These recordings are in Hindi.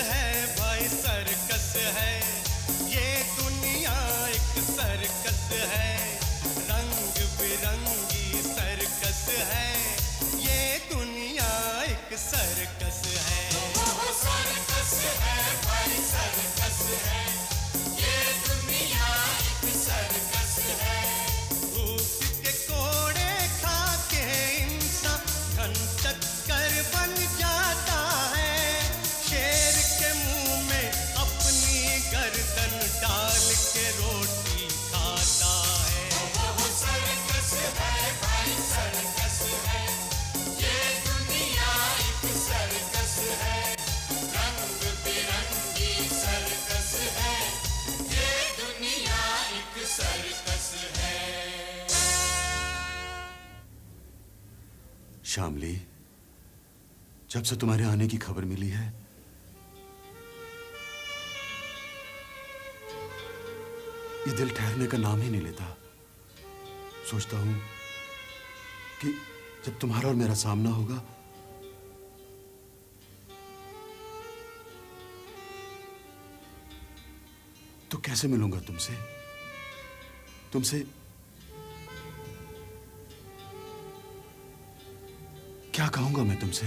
है भाई सर्कस है, ये दुनिया एक सर्कस है, रंग बिरंगी सर्कस है, ये दुनिया एक सर्कस है। सर्कस है भाई सर्कस है, ये दुनिया एक सर्कस है। भूख के कोड़े खा के इंसान घन चक्कर बन जाता है, शेर के मुंह में अपनी गर्दन डाल के रोटी खाता है। सर्कस है भाई सर्कस है, ये दुनिया एक सर्कस है, रंग बिरंगी सर्कस है, ये दुनिया एक सर्कस है। श्यामली, जब से तुम्हारे आने की खबर मिली है, ये दिल ठहरने का नाम ही नहीं लेता। सोचता हूं कि जब तुम्हारा और मेरा सामना होगा तो कैसे मिलूंगा तुमसे, क्या कहूंगा मैं तुमसे?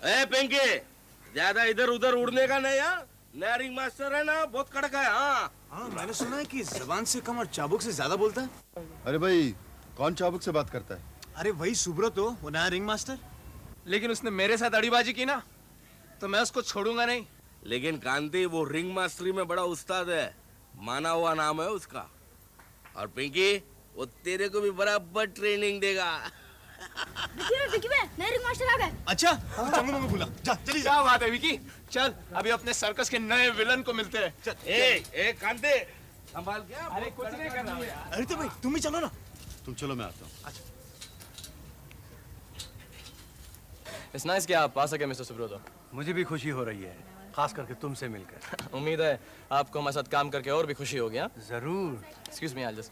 ए पिंकी, ज्यादा इधर उधर उड़ने का नहीं। नया रिंग मास्टर है ना, बहुत कड़क है। हाँ, मैंने सुना है कि जबान से कम और चाबुक से ज्यादा बोलता है। अरे भाई, कौन चाबुक से बात करता है? अरे वही सुब्रत हो, वो नया रिंग मास्टर। लेकिन उसने मेरे साथ अड़ीबाजी की ना, तो मैं उसको छोड़ूंगा नहीं। लेकिन कांति, वो रिंग मास्टरी में बड़ा उस्ताद है, माना हुआ नाम है उसका। और पिंकी, वो तेरे को भी बराबर ट्रेनिंग देगा। विकी में नए रिंग मास्टर आ गए। अच्छा, चंगू मंगू भूला। जा, चली जा। क्या बात है विकी, चल अभी अपने सर्कस के नए विलन को मिलते हैं। चल। ए कांति, संभाल क्या? अरे कुछ नहीं करना यार। अरे तो भाई तुम ही चलो ना। तुम चलो, मैं आता हूँ। अच्छा। इट्स नाइस कि आप आ सके मिस्टर सुब्रतो। मुझे भी खुशी हो रही है, खास करके तुमसे मिलकर। उम्मीद है आपको हमारे साथ काम करके और भी खुशी होगी। जरूर। Excuse me, I just.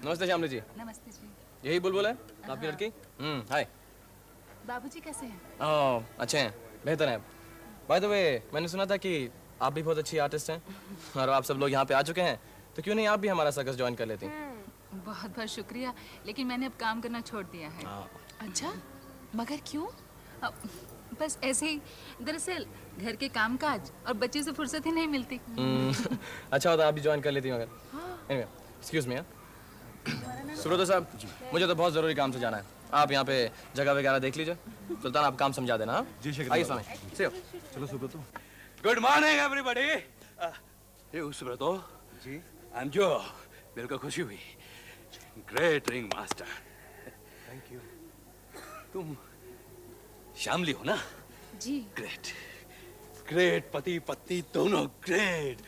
नमस्ते श्यामली जी। नमस्ते जी। यही बुलबुल है आपकी लड़की? हाय। बाबूजी कैसे हैं? ओह, अच्छे हैं, बेहतर हैं। बाय द वे, मैंने सुना था कि आप भी बहुत अच्छी आर्टिस्ट हैं और आप सब लोग यहाँ पे आ चुके हैं, तो क्यों नहीं आप भी हमारा सर्कस ज्वाइन कर लेती? बहुत बहुत शुक्रिया, लेकिन मैंने अब काम करना छोड़ दिया है। अच्छा, मगर क्यों? बस ऐसे ही। दरअसल घर के कामकाज और बच्चे से फुर्सत ही नहीं मिलती। अच्छा होता आप भी ज्वाइन कर लेती मगर। Anyway, excuse me. सुब्रतो साहब, मुझे तो बहुत जरूरी काम से जाना है। आप यहाँ पे जगह वगैरह देख लीजिए। सुल्तान, आप काम समझा देना। जी शेखर। आइए स्वामी। चलो Subrato. Good morning everybody. Subrato ji. I am Joe, बिल्कुल खुशी हुई। Great ring master. Thank you. तुम श्यामली हो ना? जी। ग्रेट ग्रेट, पति पत्नी दोनों ग्रेट।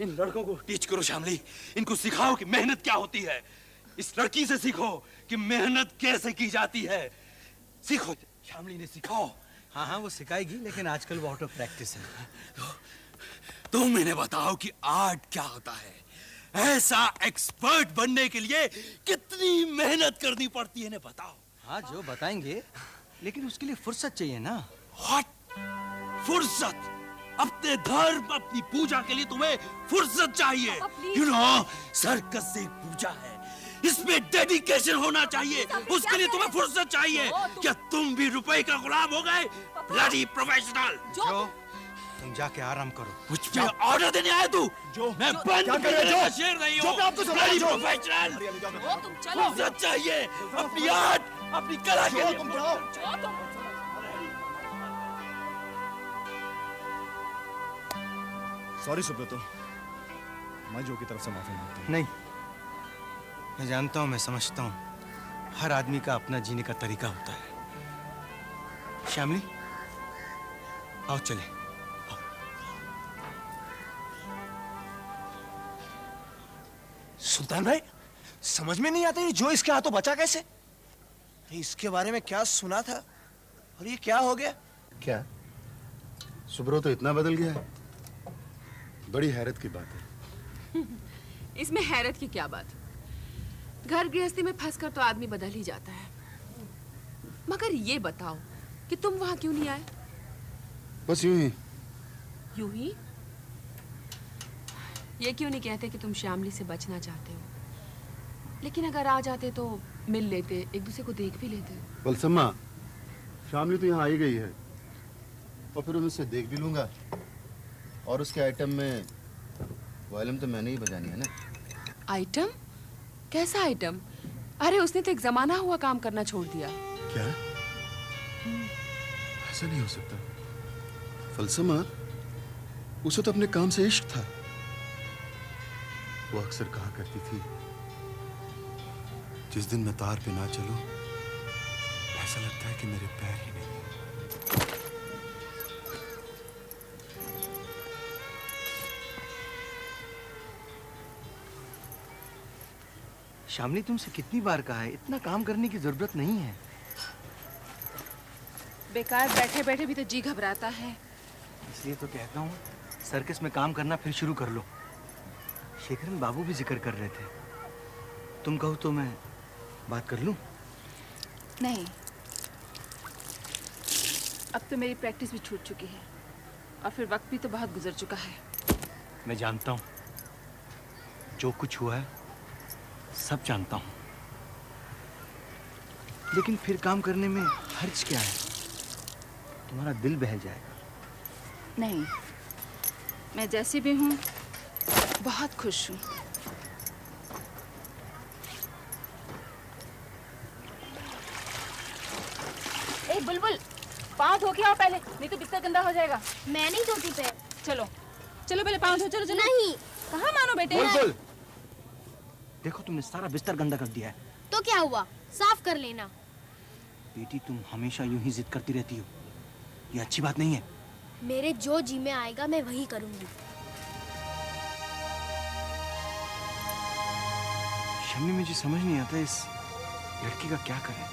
इन लड़कों को टीच करो श्यामली, इनको सिखाओ कि मेहनत क्या होती है। इस लड़की से सीखो कि मेहनत कैसे की जाती है। सीखो श्यामली ने, सिखाओ। हाँ हाँ, वो सिखाएगी, लेकिन आजकल वो आउट ऑफ प्रैक्टिस है। तुम इन्हें बताओ कि आर्ट क्या होता है। ऐसा एक्सपर्ट बनने के लिए कितनी मेहनत करनी पड़ती है, इन्हें बताओ। हाँ, जो बताएंगे, लेकिन उसके लिए फुर्सत चाहिए ना। What? फुर्सत? अपने धर्म, अपनी पूजा के लिए तुम्हें फुर्सत चाहिए। You know, सर्कस से पूजा है, इसमें डेडिकेशन होना चाहिए, उसके लिए तुम्हें फुर्सत चाहिए। क्या तुम भी रुपए का गुलाम हो गए? Bloody professional. जो तुम जाके आराम करो। मुझ पे ऑर्डर देने आया तू? जो मैं बंद करने का शेर नहीं हूँ। Bloody professional. फुर्सत चाहिए अपनी आर्ट, अपनी कला के लिए। सॉरी सुब्रतो, मैं जो की तरफ से माफी मांगता हूँ। नहीं, मैं जानता हूँ, मैं समझता हूँ, हर आदमी का अपना जीने का तरीका होता है। श्यामली, आओ चले। आओ। सुल्तान भाई, समझ में नहीं आता ये जो इसके हाथों बचा कैसे? इसके बारे में क्या सुना था और ये क्या हो गया? क्या सुब्रतो इतना बदल गया है? बड़ी हैरत की बात है। इसमें हैरत की क्या बात? घर गृहस्थी में फंसकर तो आदमी बदल ही जाता है। मगर ये बताओ कि तुम वहां क्यों नहीं आए? बस यूं ही। यूं ही? ये क्यों नहीं कहते कि तुम श्यामली से बचना चाहते हो? लेकिन अगर आ जाते तो मिल लेते, एक दूसरे को देख भी लेते। बलसम्मा, श्यामली तो यहाँ आई गई है और फिर मैं उसे देख भी लूंगा। और उसके आइटम में वायलिन तो मैंने ही बजानी है ना। आइटम? कैसा आइटम? अरे उसने तो एक जमाना हुआ काम करना छोड़ दिया। क्या? ऐसा नहीं हो सकता। फलसमा, उसे तो अपने काम से इश्क था। वो अक्सर कहा करती थी, जिस दिन मैं तार पे ना चलूं, ऐसा लगता है कि मेरे पैर ही नहीं हैं। श्यामली, तुमसे कितनी बार कहा है, इतना काम करने की जरूरत नहीं है। बेकार बैठे बैठे भी तो जी घबराता है। इसलिए तो कहता हूँ सर्कस में काम करना फिर शुरू कर लो। शेखरन बाबू भी जिक्र कर रहे थे। तुम कहो तो मैं बात कर लूं? नहीं, अब तो मेरी प्रैक्टिस भी छूट चुकी है और फिर वक्त भी तो बहुत गुजर चुका है। मैं जानता हूँ, जो कुछ हुआ है सब जानता हूँ, लेकिन फिर काम करने में हर्ज क्या है? तुम्हारा दिल बहल जाएगा। नहीं, मैं जैसी भी हूँ बहुत खुश हूँ। ए बुलबुल, पाँव धो के आओ पहले, नहीं तो बिस्तर गंदा हो जाएगा। मैं नहीं धोती पैर। चलो चलो पहले पाँव धो। चलो चलो। नहीं। कहाँ मानो बेटे? बुलबुल, देखो तुमने सारा बिस्तर गंदा कर दिया है। तो क्या हुआ, साफ कर लेना। बेटी, तुम हमेशा यूं ही जिद करती रहती हो, ये अच्छी बात नहीं है। मेरे जो जी में आएगा मैं वही करूंगी। शम्मी, मुझे समझ नहीं आता इस लड़की का क्या करें।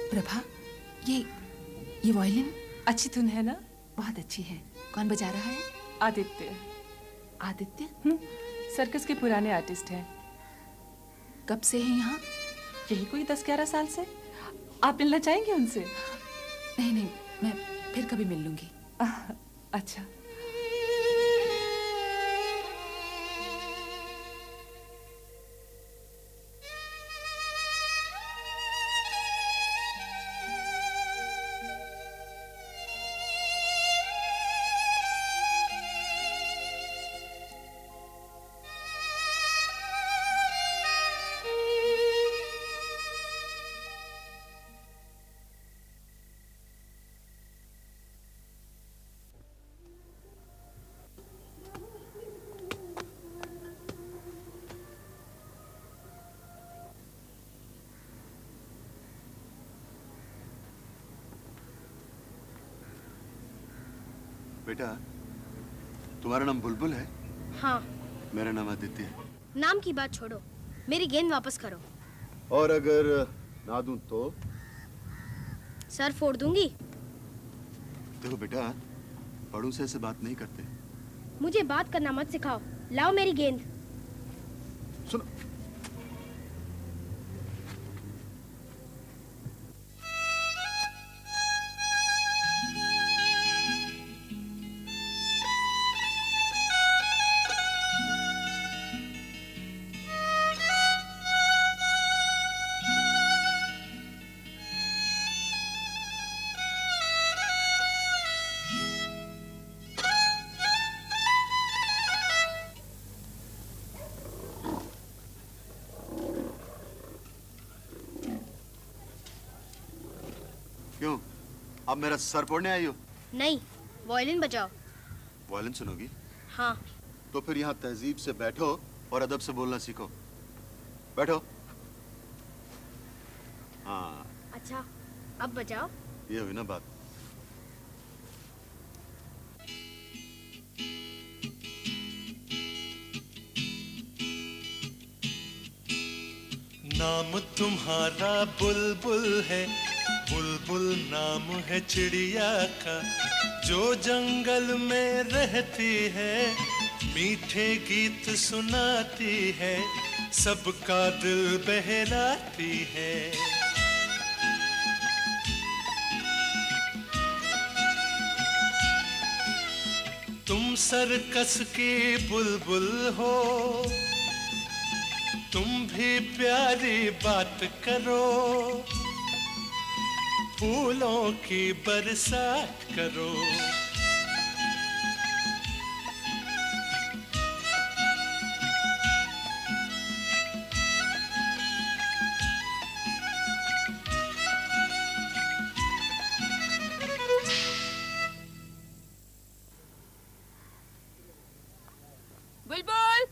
प्रभा, ये वायलिन अच्छी धुन है ना? बहुत अच्छी है। कौन बजा रहा है? आदित्य। आदित्य? सर्कस के पुराने आर्टिस्ट हैं। कब से है यहाँ? यही कोई 10-11 साल से। आप मिलना चाहेंगे उनसे? नहीं नहीं, मैं फिर कभी मिल लूंगी। अच्छा। बेटा, तुम्हारा नाम बुलबुल है? हाँ। मेरा नाम आदित्य है। नाम की बात छोड़ो, मेरी गेंद वापस करो। और अगर ना दूं तो? सर फोड़ दूंगी। देखो बेटा, बड़ों से ऐसे बात नहीं करते। मुझे बात करना मत सिखाओ। लाओ मेरी गेंद। सुनो, क्यों, आप मेरा सर फोड़ने आई हो? नहीं, वायलिन बजाओ। वायलिन सुनोगी? हाँ। तो फिर यहाँ तहजीब से बैठो और अदब से बोलना सीखो। बैठो। हाँ। अच्छा, अब बजाओ। ये हुई ना बात। नाम तुम्हारा बुलबुल है, बुलबुल नाम है चिड़िया का, जो जंगल में रहती है, मीठे गीत सुनाती है, सबका दिल बहलाती है। तुम सर्कस की बुलबुल हो, तुम भी प्यारी बात करो, फूलों की बरसात करो। बुलबुल,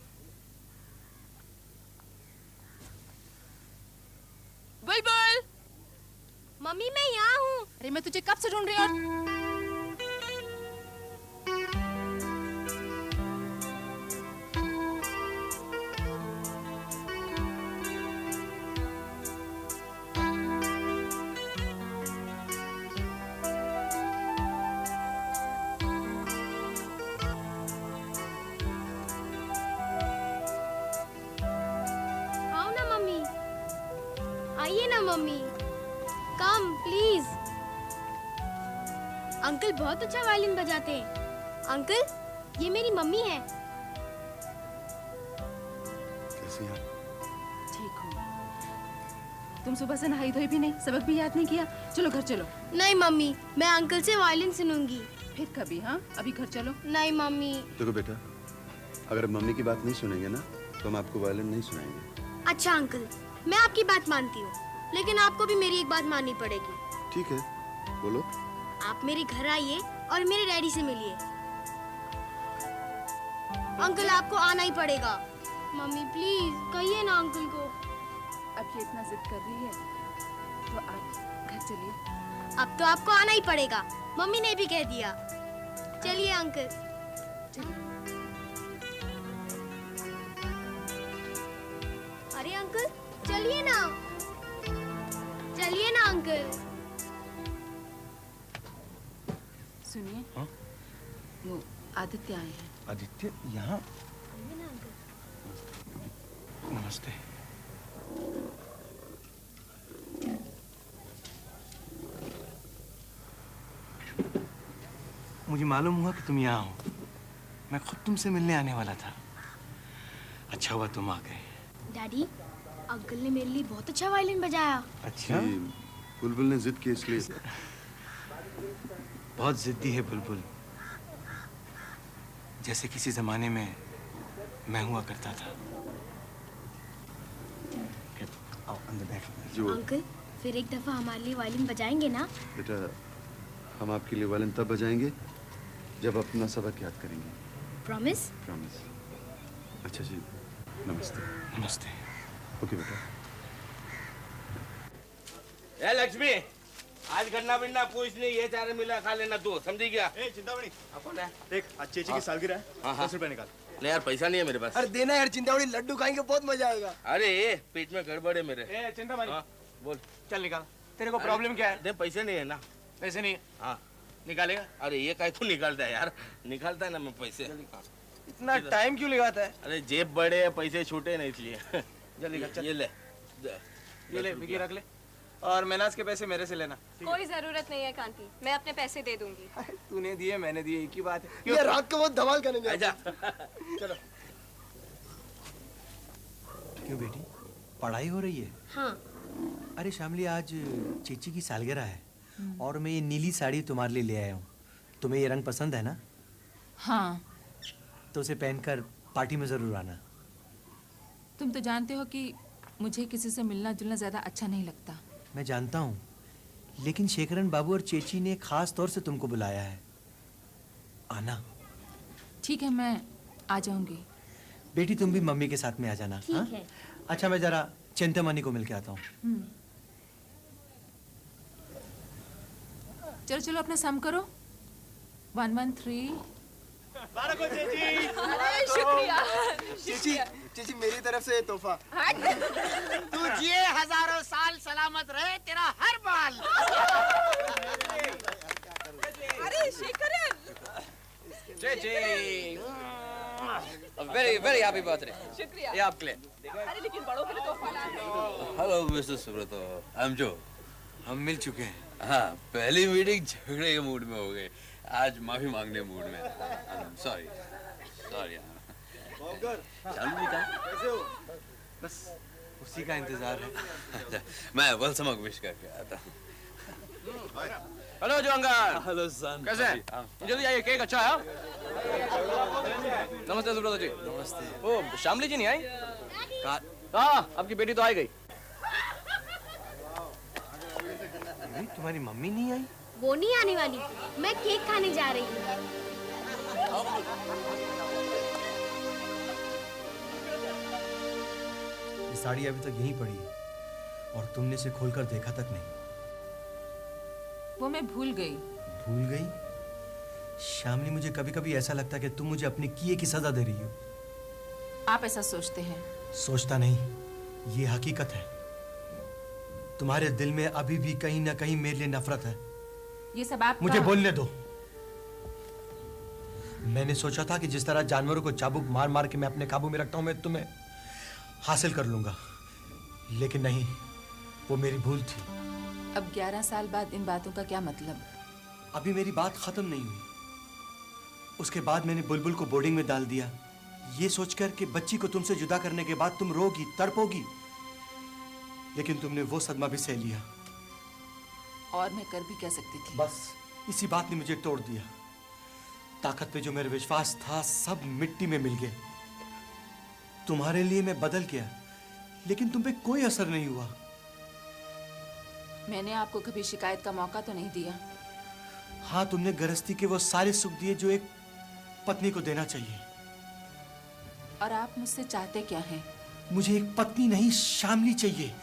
बुलबुल। मम्मी मैं यहाँ हूँ। अरे मैं तुझे कब से ढूंढ रही हूँ। आओ ना मम्मी, आइए ना मम्मी, कम प्लीज। अंकल बहुत अच्छा वायलिन बजाते हैं। अंकल, ये मेरी मम्मी है। कैसी हैं? ठीक हूँ। तुम सुबह से नहाई धोई भी नहीं, सबक भी याद नहीं किया। चलो घर चलो। नहीं मम्मी, मैं अंकल से वायलिन सुनूंगी। फिर कभी। हाँ, अभी घर चलो। नहीं मम्मी। देखो बेटा, अगर मम्मी की बात नहीं सुनेंगे ना तो हम आपको वायलिन नहीं सुनाएंगे। अच्छा अंकल, मैं आपकी बात मानती हूँ, लेकिन आपको भी मेरी एक बात माननी पड़ेगी। ठीक है, बोलो। आप मेरे घर आइए और मेरे डैडी से मिलिए। अंकल आपको आना ही पड़ेगा। मम्मी प्लीज कहिए ना अंकल को। अब ये इतना जिद कर रही है तो आप घर चलिए। अब तो आपको आना ही पड़ेगा, मम्मी ने भी कह दिया। चलिए अंकल। चलिए। अरे अंकल चलिए ना, चलिए ना अंकल। सुनिए। हाँ? वो आदित्य आए हैं। आदित्य यहाँ? आइए ना अंकल। नमस्ते। मुझे मालूम हुआ कि तुम यहाँ हो। मैं खुद तुमसे मिलने आने वाला था। अच्छा हुआ तुम आ गए। डैडी, अंकल ने मेरे लिए बहुत अच्छा वायलिन बजाया। अच्छा? बुलबुल ने जिद की इसलिए। बहुत जिद्दी है बुलबुल, जैसे किसी जमाने में मैं हुआ करता था। आओ अंदर बैठो। अंकल, फिर एक दफा हमारे लिए वायलिन बजाएंगे ना? बेटा, हम आपके लिए वायलिन तब बजाएंगे जब अपना सबक याद करेंगे। प्रॉमिस? प्रॉमिस। अच्छा जी, नमस्ते। नमस्ते। ओके बेटा। ए लक्ष्मी, आज गन्ना बिन्ना कुछ नहीं, ये चारे मिला खा लेना तू, समझी क्या? ए चिंतामणि, अपन है देख आज चेची की सालगिरह है। हाँ, हाँ। 10 रुपए निकाल। नहीं यार, पैसा नहीं है मेरे पास। अरे देना यार चिंतामणि, लड्डू खाएंगे बहुत मजा आएगा। अरे पेट में गड़बड़ है मेरे। ए चिंतामणि, हाँ, बोल। चल निकाल। तेरे को प्रॉब्लम क्या है? नहीं, पैसे नहीं है ना। पैसे नहीं? हाँ। निकालेगा? अरे ये काय तू निकालता है यार, निकालता है ना मैं पैसे। इतना टाइम क्यों लगाता है? अरे जेब बड़े है, पैसे छोटे नहीं इसलिए। जल्दी कर। ये ले, ये ले, विकी रख ले। और मेनाज के पैसे मेरे से लेना। कोई जरूरत नहीं है कांति, मैं अपने पैसे दे दूंगी। तूने दिए मैंने दिए, एक ही बात है। ये रात को बहुत धमाल करेंगे। आजा। चलो। क्यों बेटी, पढ़ाई हो रही है? हाँ। अरे शामली, आज चेची की सालगिरह है और मैं ये नीली साड़ी तुम्हारे लिए ले आया हूँ। तुम्हें ये रंग पसंद है ना? हाँ। तो उसे पहनकर पार्टी में जरूर आना। तुम तो जानते हो कि मुझे किसी से मिलना जुलना ज्यादा अच्छा नहीं लगता। मैं जानता हूँ, लेकिन शेखरन बाबू और चेची ने खास तौर से तुमको बुलाया है। आना। ठीक है, मैं आ जाऊंगी। बेटी तुम भी मम्मी के साथ में आ जाना। ठीक हाँ? है। अच्छा, मैं जरा चिंतामणि को मिल के आता हूँ। चलो चलो अपना सम करो। 113। शुक्रिया। चीची मेरी तरफ से तोहफा। तू जिए हजारों साल, सलामत रहे तेरा हर बाल। अरे Shekharan. Very very happy birthday. शुक्रिया। ये आपके लिए। अरे लेकिन बड़ों के लिए तोहफा लाए। Hello mister Subrato, I am Joe. हम मिल चुके हैं। हाँ, पहली मीटिंग झगड़े के मूड में हो गए, आज माफी मांगने मूड में। Sorry sorry. शामली कहाँ? कैसे हो? बस उसी का इंतजार है। मैं वेलकम विश करके आया था। हेलो जो अंकल। हेलो सन। कैसे हैं? जल्दी आइए, केक अच्छा है। नमस्ते सुब्रतो जी। नमस्ते। ओ शामली जी नहीं आई? हाँ, आपकी बेटी तो आ गई। तुम्हारी मम्मी नहीं आई? वो नहीं आने वाली, मैं केक खाने जा रही हूँ। ये साड़ी अभी तक यहीं पड़ी है और तुमने इसे खोलकर देखा तक नहीं। वो मैं भूल गई। भूल गई? शामली, मुझे कभी कभी ऐसा लगता है कि तुम मुझे अपने किए की सजा दे रही हो। आप ऐसा सोचते हैं? सोचता नहीं, ये हकीकत है। तुम्हारे दिल में अभी भी कहीं ना कहीं मेरे लिए नफरत है। ये सब आप मुझे बोलने दो। मैंने सोचा था कि जिस तरह जानवरों को चाबुक मार मार के मैं अपने काबू में रखता हूं, मैं तुम्हें हासिल कर लूंगा, लेकिन नहीं, वो मेरी भूल थी। अब 11 साल बाद इन बातों का क्या मतलब? अभी मेरी बात खत्म नहीं हुई। उसके बाद मैंने बुलबुल को बोर्डिंग में डाल दिया, ये सोचकर कि बच्ची को तुमसे जुदा करने के बाद तुम रोगी, तड़पोगी, लेकिन तुमने वो सदमा भी सह लिया। और मैं कर भी क्या सकती थी? बस इसी बात ने मुझे तोड़ दिया। ताकत पे जो मेरा विश्वास था, सब मिट्टी में मिल गया। तुम्हारे लिए मैं बदल गया, लेकिन तुम पे कोई असर नहीं हुआ। मैंने आपको कभी शिकायत का मौका तो नहीं दिया। हाँ, तुमने गृहस्थी के वो सारे सुख दिए जो एक पत्नी को देना चाहिए। और आप मुझसे चाहते क्या हैं? मुझे एक पत्नी नहीं, शामली चाहिए।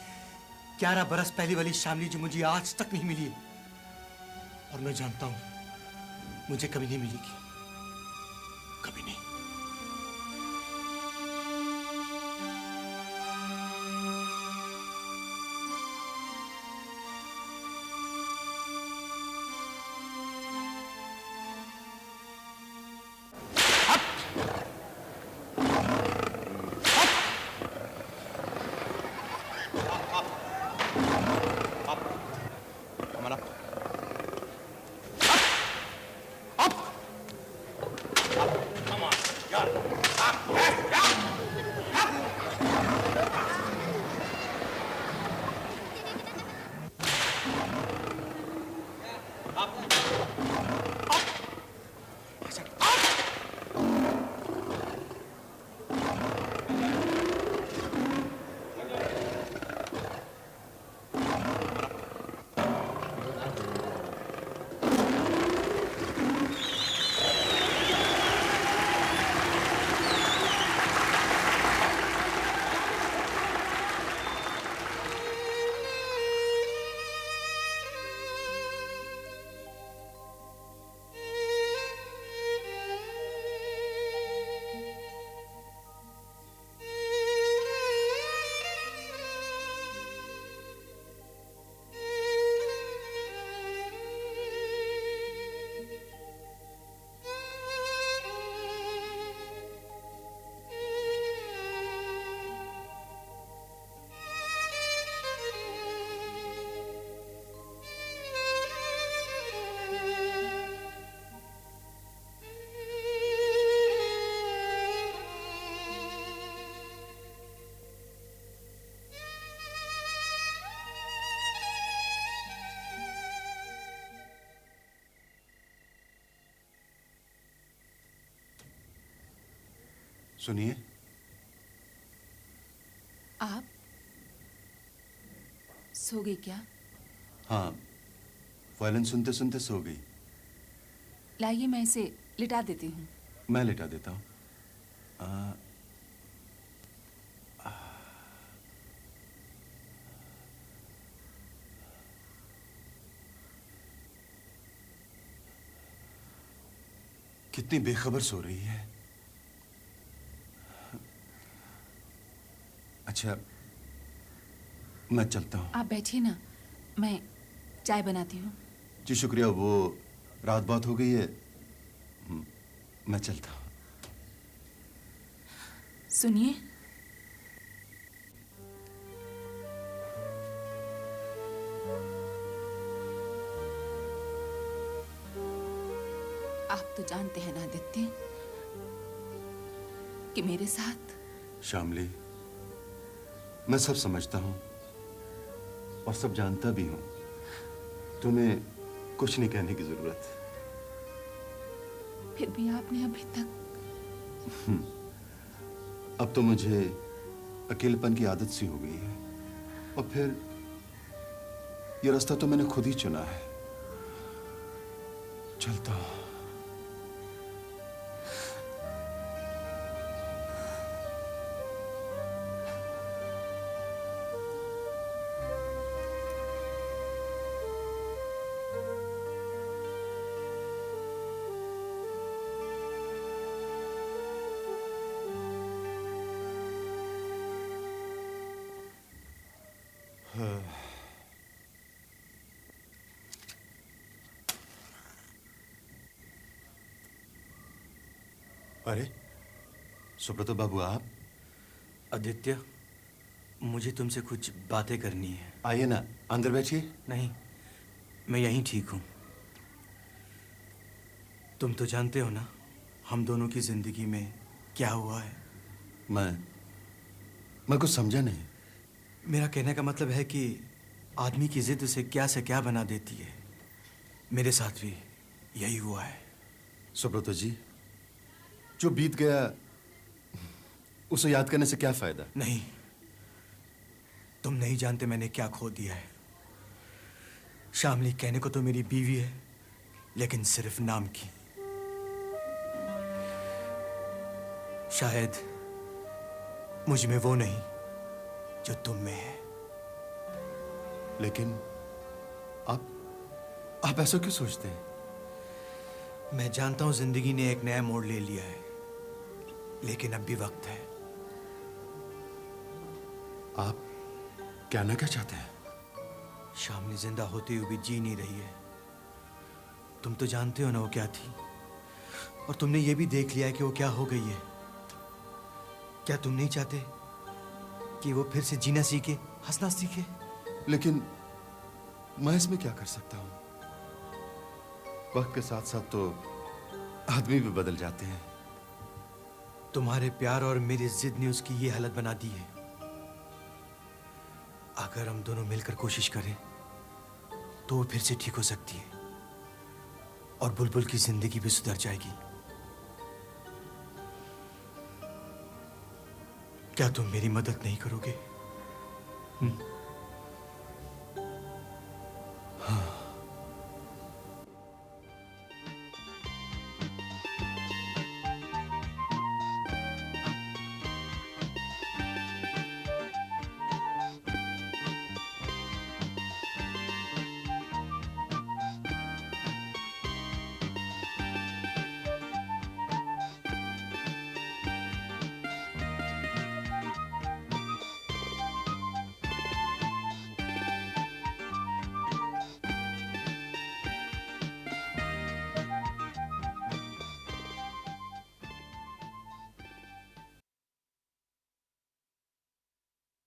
11 बरस पहले वाली शामली जो मुझे आज तक नहीं मिली, और मैं जानता हूं मुझे कभी नहीं मिलेगी, कभी नहीं। सुनिए। आप सो गए क्या? हाँ, वायलिन सुनते सुनते सो गई। लाइए मैं इसे लिटा देती हूँ। मैं लिटा देता हूँ। कितनी बेखबर सो रही है। अच्छा, मैं चलता हूँ। आप बैठिए ना, मैं चाय बनाती हूँ। जी शुक्रिया। वो रात बात हो गई है, मैं चलता हूँ। सुनिए, आप तो जानते हैं ना आदित्य कि मेरे साथ। शामली, मैं सब समझता हूँ और सब जानता भी हूँ। तुम्हें कुछ नहीं कहने की जरूरत। फिर भी आपने अभी तक। अब तो मुझे अकेलेपन की आदत सी हो गई है, और फिर ये रास्ता तो मैंने खुद ही चुना है। चलता हूँ। अरे सुब्रत बाबू, आप? आदित्य, मुझे तुमसे कुछ बातें करनी है। आइए ना, अंदर बैठिए। नहीं, मैं यहीं ठीक हूँ। तुम तो जानते हो ना हम दोनों की जिंदगी में क्या हुआ है। मैं कुछ समझा नहीं। मेरा कहने का मतलब है कि आदमी की जिद उसे क्या से क्या बना देती है। मेरे साथ भी यही हुआ है। सुब्रत जी, जो बीत गया उसे याद करने से क्या फायदा? नहीं, तुम नहीं जानते मैंने क्या खो दिया है। शामली कहने को तो मेरी बीवी है, लेकिन सिर्फ नाम की। शायद मुझ में वो नहीं जो तुम में है। लेकिन आप ऐसा क्यों सोचते हैं? मैं जानता हूं जिंदगी ने एक नया मोड़ ले लिया है, लेकिन अब भी वक्त है। आप कहना क्या चाहते हैं? शामली जिंदा होते हुए भी जी नहीं रही है। तुम तो जानते हो ना वो क्या थी, और तुमने ये भी देख लिया है कि वो क्या हो गई है। क्या तुम नहीं चाहते कि वो फिर से जीना सीखे, हंसना सीखे? लेकिन मैं इसमें क्या कर सकता हूं? वक्त के साथ साथ तो आदमी भी बदल जाते हैं। तुम्हारे प्यार और मेरी जिद ने उसकी ये हालत बना दी है। अगर हम दोनों मिलकर कोशिश करें तो वो फिर से ठीक हो सकती है, और बुलबुल की जिंदगी भी सुधर जाएगी। क्या तुम मेरी मदद नहीं करोगे?